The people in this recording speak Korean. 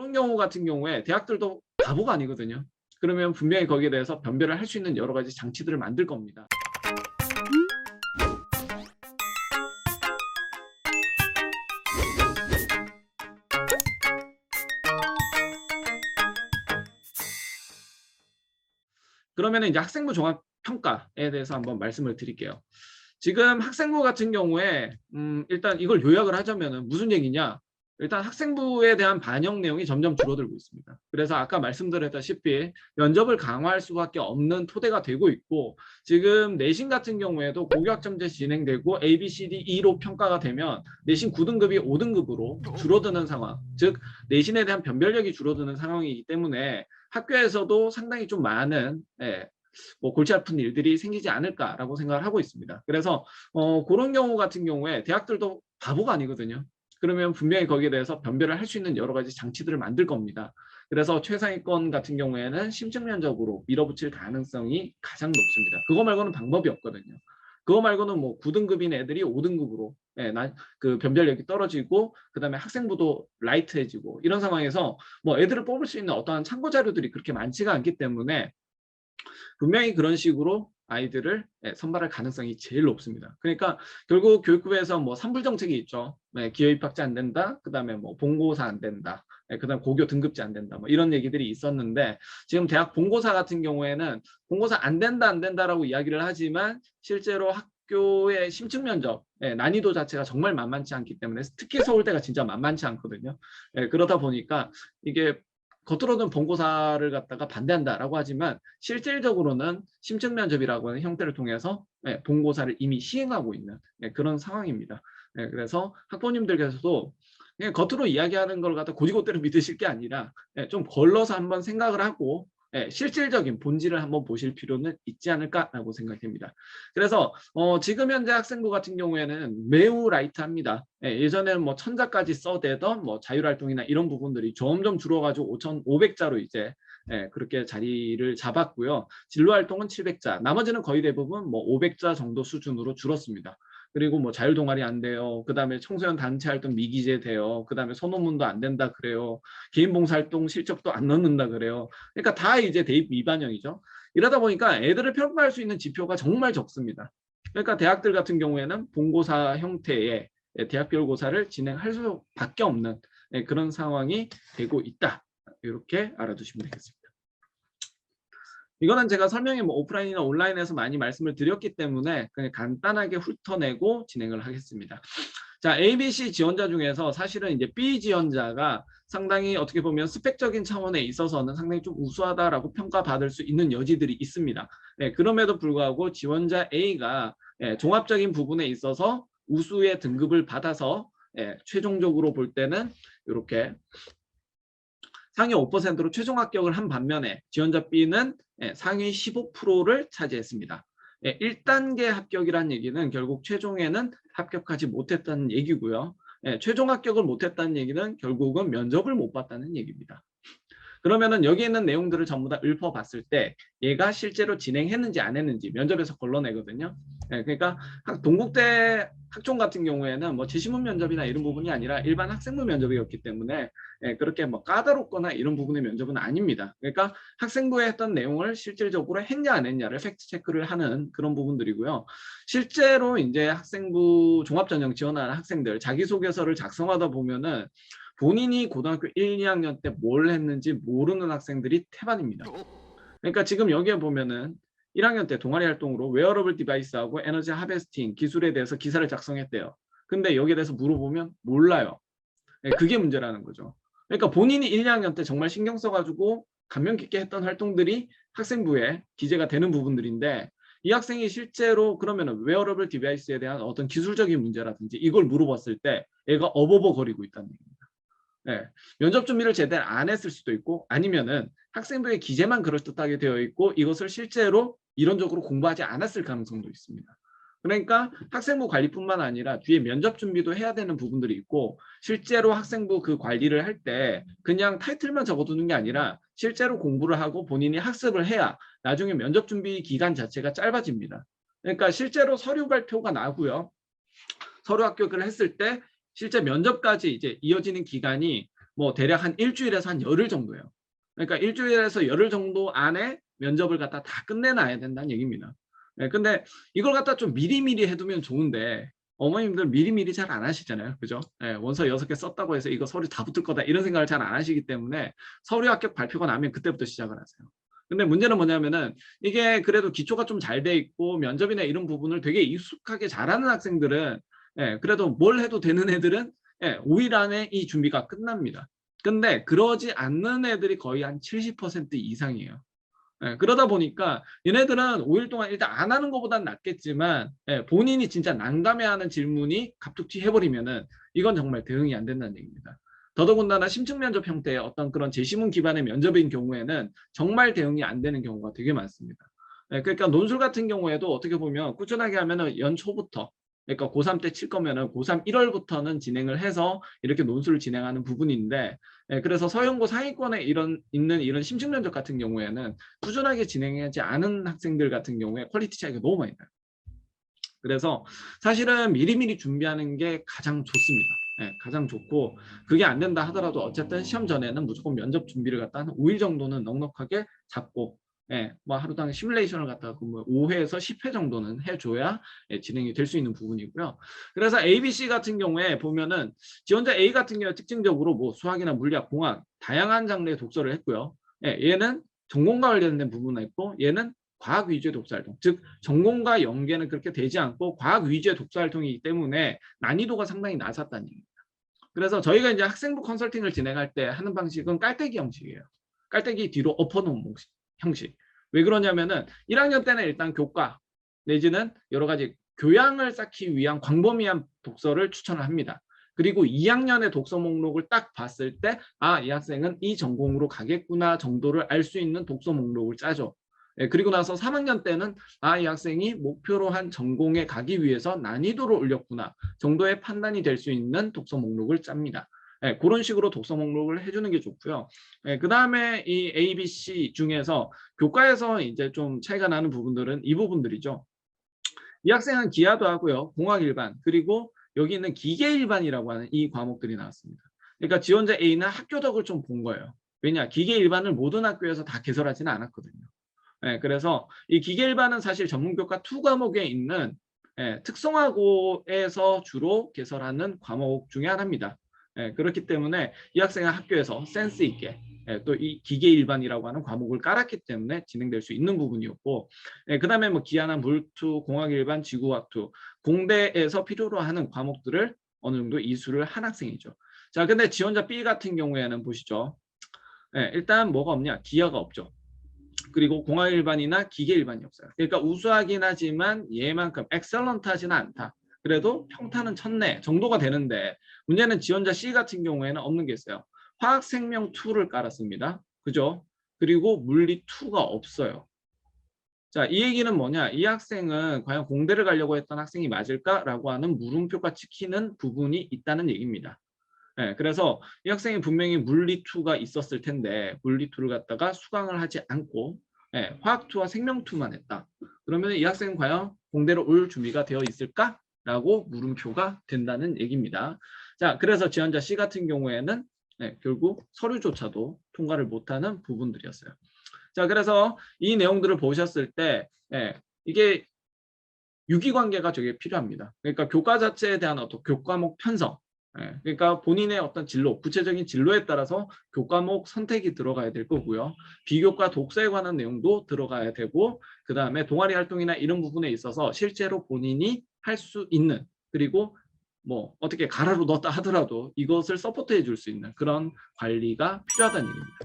그런 경우 같은 경우에 대학들도 바보가 아니거든요. 그러면 분명히 거기에 대해서 변별을 할 수 있는 여러 가지 장치들을 만들 겁니다. 그러면은 이제 학생부 종합 평가에 대해서 한번 말씀을 드릴게요. 지금 학생부 같은 경우에 일단 이걸 요약을 하자면은 무슨 얘기냐? 일단 학생부에 대한 반영 내용이 점점 줄어들고 있습니다. 그래서 아까 말씀드렸다시피 면접을 강화할 수밖에 없는 토대가 되고 있고, 지금 내신 같은 경우에도 고교학점제 진행되고 A, B, C, D, E로 평가가 되면 내신 9등급이 5등급으로 줄어드는 상황, 즉 내신에 대한 변별력이 줄어드는 상황이기 때문에 학교에서도 상당히 좀 많은 뭐 골치 아픈 일들이 생기지 않을까라고 생각을 하고 있습니다. 그래서 그런 경우 같은 경우에 대학들도 바보가 아니거든요. 그러면 분명히 거기에 대해서 변별을 할 수 있는 여러 가지 장치들을 만들 겁니다. 그래서 최상위권 같은 경우에는 심층 면접으로 밀어붙일 가능성이 가장 높습니다. 그거 말고는 방법이 없거든요. 그거 말고는 뭐 9등급인 애들이 5등급으로 그 변별력이 떨어지고, 그다음에 학생부도 라이트해지고, 이런 상황에서 뭐 애들을 뽑을 수 있는 어떠한 참고 자료들이 그렇게 많지가 않기 때문에 분명히 그런 식으로 아이들을 선발할 가능성이 제일 높습니다. 그러니까 결국 교육부에서 뭐 산불 정책이 있죠. 기여 입학자 안 된다. 그다음에 뭐 본고사 안 된다. 그다음 고교 등급제 안 된다. 뭐 이런 얘기들이 있었는데, 지금 대학 본고사 같은 경우에는 본고사 안 된다 안 된다라고 이야기를 하지만 실제로 학교의 심층 면접 난이도 자체가 정말 만만치 않기 때문에, 특히 서울대가 진짜 만만치 않거든요. 그러다 보니까 이게 겉으로는 본고사를 갖다가 반대한다라고 하지만 실질적으로는 심층 면접이라고 하는 형태를 통해서 본고사를 이미 시행하고 있는 그런 상황입니다. 그래서 학부모님들께서도 그냥 겉으로 이야기하는 걸 갖다 고지고대로 믿으실 게 아니라 좀 걸러서 한번 생각을 하고 실질적인 본질을 한번 보실 필요는 있지 않을까라고 생각됩니다. 그래서 지금 현재 학생부 같은 경우에는 매우 라이트합니다. 예전에는 뭐 1000자까지 써대던 뭐 자율활동이나 이런 부분들이 점점 줄어가지고 5500자로 이제 그렇게 자리를 잡았고요. 진로활동은 700자, 나머지는 거의 대부분 뭐 500자 정도 수준으로 줄었습니다. 그리고 뭐 자율 동아리 안 돼요. 그다음에 청소년 단체 활동 미기재 돼요. 그다음에 소논문도 안 된다 그래요. 개인 봉사활동 실적도 안 넣는다 그래요. 그러니까 다 이제 대입 미반영이죠. 이러다 보니까 애들을 평가할 수 있는 지표가 정말 적습니다. 그러니까 대학들 같은 경우에는 본고사 형태의 대학별고사를 진행할 수밖에 없는 그런 상황이 되고 있다. 이렇게 알아두시면 되겠습니다. 이거는 제가 설명이 뭐 오프라인이나 온라인에서 많이 말씀을 드렸기 때문에 그냥 간단하게 훑어내고 진행을 하겠습니다. 자, ABC 지원자 중에서 사실은 이제 B 지원자가 상당히 어떻게 보면 스펙적인 차원에 있어서는 상당히 좀 우수하다라고 평가받을 수 있는 여지들이 있습니다. 그럼에도 불구하고 지원자 A가 종합적인 부분에 있어서 우수의 등급을 받아서 최종적으로 볼 때는 이렇게 상위 5%로 최종 합격을 한 반면에 지원자 B는 상위 15%를 차지했습니다. 1단계 합격이란 얘기는 결국 최종에는 합격하지 못했다는 얘기고요. 최종 합격을 못했다는 얘기는 결국은 면접을 못 봤다는 얘기입니다. 그러면은 여기 있는 내용들을 전부 다 읊어봤을 때 얘가 실제로 진행했는지 안 했는지 면접에서 걸러내거든요. 그러니까 동국대 학종 같은 경우에는 뭐 지시문 면접이나 이런 부분이 아니라 일반 학생부 면접이었기 때문에 그렇게 뭐 까다롭거나 이런 부분의 면접은 아닙니다. 그러니까 학생부에 했던 내용을 실질적으로 했냐 안 했냐를 팩트 체크를 하는 그런 부분들이고요. 실제로 이제 학생부 종합전형 지원하는 학생들 자기소개서를 작성하다 보면은 본인이 고등학교 1, 2학년 때 뭘 했는지 모르는 학생들이 태반입니다. 그러니까 지금 여기에 보면은 1학년 때 동아리 활동으로 웨어러블 디바이스하고 에너지 하베스팅 기술에 대해서 기사를 작성했대요. 근데 여기에 대해서 물어보면 몰라요. 그게 문제라는 거죠. 그러니까 본인이 1, 2학년 때 정말 신경 써가지고 감명 깊게 했던 활동들이 학생부에 기재가 되는 부분들인데, 이 학생이 실제로 그러면은 웨어러블 디바이스에 대한 어떤 기술적인 문제라든지 이걸 물어봤을 때 얘가 어버버거리고 있다는 얘기입니다. 면접 준비를 제대로 안 했을 수도 있고, 아니면은 학생부의 기재만 그럴듯하게 되어 있고 이것을 실제로 이론적으로 공부하지 않았을 가능성도 있습니다. 그러니까 학생부 관리뿐만 아니라 뒤에 면접 준비도 해야 되는 부분들이 있고, 실제로 학생부 그 관리를 할 때 그냥 타이틀만 적어두는 게 아니라 실제로 공부를 하고 본인이 학습을 해야 나중에 면접 준비 기간 자체가 짧아집니다. 그러니까 실제로 서류 발표가 나고요. 서류 합격을 했을 때 실제 면접까지 이제 이어지는 기간이 뭐 대략 한 일주일에서 한 열흘 정도예요. 그러니까 일주일에서 열흘 정도 안에 면접을 갖다 다 끝내놔야 된다는 얘기입니다. 예, 근데 이걸 갖다 좀 미리미리 해두면 좋은데 어머님들 미리미리 잘 안 하시잖아요. 그죠? 예, 원서 6개 썼다고 해서 이거 서류 다 붙을 거다 이런 생각을 잘 안 하시기 때문에 서류 합격 발표가 나면 그때부터 시작을 하세요. 근데 문제는 뭐냐면은 이게 그래도 기초가 좀 잘 돼 있고 면접이나 이런 부분을 되게 익숙하게 잘하는 학생들은 예, 그래도 뭘 해도 되는 애들은 예, 5일 안에 이 준비가 끝납니다. 근데 그러지 않는 애들이 거의 한 70% 이상이에요. 예, 그러다 보니까 얘네들은 5일 동안 일단 안 하는 것보단 낫겠지만 예, 본인이 진짜 난감해하는 질문이 갑툭튀 해버리면은 이건 정말 대응이 안 된다는 얘기입니다. 더더군다나 심층 면접 형태의 어떤 그런 제시문 기반의 면접인 경우에는 정말 대응이 안 되는 경우가 되게 많습니다. 예, 그러니까 논술 같은 경우에도 어떻게 보면 꾸준하게 하면은 연초부터 그러니까 고3 때 칠 거면은 고3 1월부터는 진행을 해서 이렇게 논술을 진행하는 부분인데 예, 그래서 서영고 상위권에 있는 이런 심층 면접 같은 경우에는 꾸준하게 진행하지 않은 학생들 같은 경우에 퀄리티 차이가 너무 많이 나요. 그래서 사실은 미리미리 준비하는 게 가장 좋습니다. 예, 가장 좋고 그게 안 된다 하더라도 어쨌든 시험 전에는 무조건 면접 준비를 갖다 한 5일 정도는 넉넉하게 잡고 예, 뭐 하루당 시뮬레이션을 갖다가 5회에서 10회 정도는 해줘야 예, 진행이 될 수 있는 부분이고요. 그래서 ABC 같은 경우에 보면은 지원자 A 같은 경우에 특징적으로 뭐 수학이나 물리학, 공학 다양한 장르의 독서를 했고요. 예, 얘는 전공과 관련된 부분을 했고 얘는 과학 위주의 독서활동, 즉 전공과 연계는 그렇게 되지 않고 과학 위주의 독서활동이기 때문에 난이도가 상당히 낮았다는 얘기입니다. 그래서 저희가 이제 학생부 컨설팅을 진행할 때 하는 방식은 깔때기 형식이에요. 깔때기 뒤로 엎어놓은 형식. 왜 그러냐면은 1학년 때는 일단 교과 내지는 여러 가지 교양을 쌓기 위한 광범위한 독서를 추천을 합니다. 그리고 2학년의 독서 목록을 딱 봤을 때 아, 이 학생은 이 전공으로 가겠구나 정도를 알 수 있는 독서 목록을 짜죠. 예, 그리고 나서 3학년 때는 아, 이 학생이 목표로 한 전공에 가기 위해서 난이도를 올렸구나 정도의 판단이 될 수 있는 독서 목록을 짭니다. 예, 그런 식으로 독서 목록을 해주는 게 좋고요. 예, 그 다음에 이 A, B, C 중에서 교과에서 이제 좀 차이가 나는 부분들은 이 부분들이죠. 이 학생은 기하도 하고요. 공학 일반 그리고 여기 있는 기계 일반이라고 하는 이 과목들이 나왔습니다. 그러니까 지원자 A는 학교 덕을 좀 본 거예요. 왜냐? 기계 일반을 모든 학교에서 다 개설하지는 않았거든요. 예, 그래서 이 기계 일반은 사실 전문교과 2 과목에 있는 예, 특성화고에서 주로 개설하는 과목 중에 하나입니다. 예, 그렇기 때문에 이 학생은 학교에서 센스 있게 예, 또 이 기계 일반이라고 하는 과목을 깔았기 때문에 진행될 수 있는 부분이었고 예, 그 다음에 뭐 기하나 물투, 공학 일반, 지구학투 공대에서 필요로 하는 과목들을 어느 정도 이수를 한 학생이죠. 자, 근데 지원자 B 같은 경우에는 보시죠. 예, 일단 뭐가 없냐? 기하가 없죠. 그리고 공학 일반이나 기계 일반이 없어요. 그러니까 우수하긴 하지만 얘만큼 엑셀런트하지는 않다. 그래도 평타는 쳤네 정도가 되는데 문제는 지원자 C 같은 경우에는 없는 게 있어요. 화학생명 2를 깔았습니다. 그죠? 그리고 물리 2가 없어요. 자, 이 얘기는 뭐냐? 이 학생은 과연 공대를 가려고 했던 학생이 맞을까라고 하는 물음표가 찍히는 부분이 있다는 얘기입니다. 네, 그래서 이 학생이 분명히 물리2가 있었을 텐데 물리2를 갖다가 수강을 하지 않고 네, 화학2와 생명2만 했다. 그러면 이 학생은 과연 공대로 올 준비가 되어 있을까? 라고 물음표가 된다는 얘기입니다. 자, 그래서 지원자 C 같은 경우에는 네, 결국 서류조차도 통과를 못하는 부분들이었어요. 자, 그래서 이 내용들을 보셨을 때 네, 이게 유기관계가 되게 필요합니다. 그러니까 교과 자체에 대한 어떤 교과목 편성 예, 그러니까 본인의 어떤 진로, 구체적인 진로에 따라서 교과목 선택이 들어가야 될 거고요. 비교과 독서에 관한 내용도 들어가야 되고 그 다음에 동아리 활동이나 이런 부분에 있어서 실제로 본인이 할 수 있는 그리고 뭐 어떻게 가라로 넣었다 하더라도 이것을 서포트해 줄 수 있는 그런 관리가 필요하다는 얘기입니다.